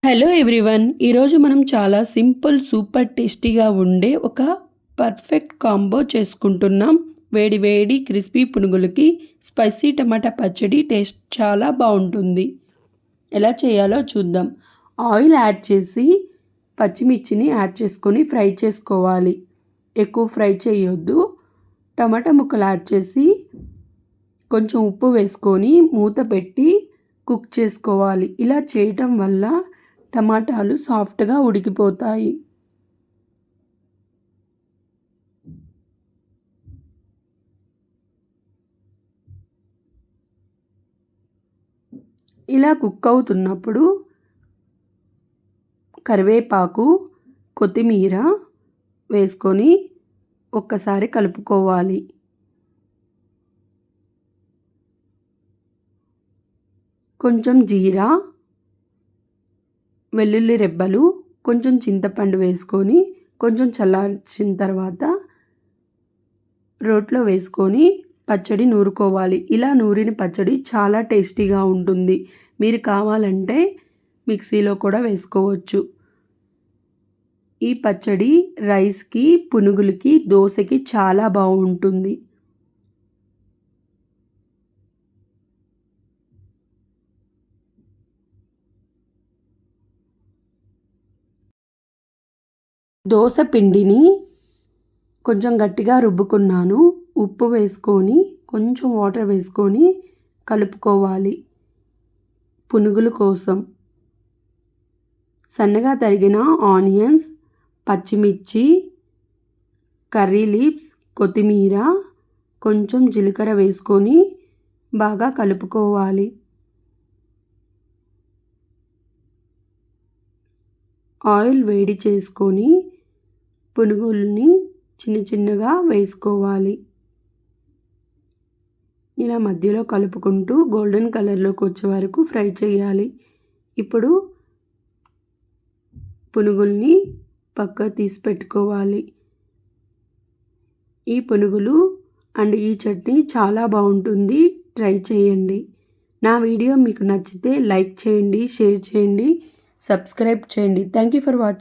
Hello everyone, ఈరోజు మనం చాలా సింపుల్ సూపర్ టేస్టీగా ఉండే ఒక పర్ఫెక్ట్ కాంబో చేసుకుంటున్నాం. వేడి వేడి క్రిస్పీ పునుగులకి స్పైసీ టమాటా పచ్చడి టేస్ట్ చాలా బాగుంటుంది. ఎలా చేయాలో చూద్దాం. ఆయిల్ యాడ్ చేసి పచ్చిమిర్చిని యాడ్ చేసుకొని ఫ్రై చేసుకోవాలి. ఎక్కువ ఫ్రై చేయొద్దు. టమాటా ముక్కలు యాడ్ చేసి కొంచెం ఉప్పు వేసుకొని మూత పెట్టి కుక్ చేసుకోవాలి. ఇలా చేయటం వల్ల టమాటాలు సాఫ్ట్గా ఉడికిపోతాయి. ఇలా కుక్ అవుతున్నప్పుడు కరివేపాకు, కొత్తిమీర వేసుకొని ఒక్కసారి కలుపుకోవాలి. కొంచెం జీరా, వెల్లుల్లి రెబ్బలు, కొంచెం చింతపండు వేసుకొని కొంచెం చల్లార్చిన తర్వాత రోట్లో వేసుకొని పచ్చడి నూరుకోవాలి. ఇలా నూరిన పచ్చడి చాలా టేస్టీగా ఉంటుంది. మీరు కావాలంటే మిక్సీలో కూడా వేసుకోవచ్చు. ఈ పచ్చడి రైస్కి, పునుగులకి, దోశకి చాలా బాగుంటుంది. దోశ పిండిని కొంచెం గట్టిగా రుబ్బుకున్నాను. ఉప్పు వేసుకొని కొంచెం వాటర్ వేసుకొని కలుపుకోవాలి. పునుగుల కోసం సన్నగా తరిగిన ఆనియన్స్, పచ్చిమిర్చి, కర్రీ లీవ్స్, కొత్తిమీర, కొంచెం జీలకర్ర వేసుకొని బాగా కలుపుకోవాలి. ఆయిల్ వేడి చేసుకొని పునుగుల్ని చిన్న చిన్నగా వేసుకోవాలి. ఇలా మధ్యలో కలుపుకుంటూ గోల్డెన్ కలర్లోకి వచ్చే వరకు ఫ్రై చేయాలి. ఇప్పుడు పునుగుల్ని పక్కకు తీసి పెట్టుకోవాలి. ఈ పునుగులు అండ్ ఈ చట్నీ చాలా బాగుంటుంది. ట్రై చేయండి. నా వీడియో మీకు నచ్చితే లైక్ చేయండి, షేర్ చేయండి, సబ్స్క్రైబ్ చేయండి. Thank you for watching.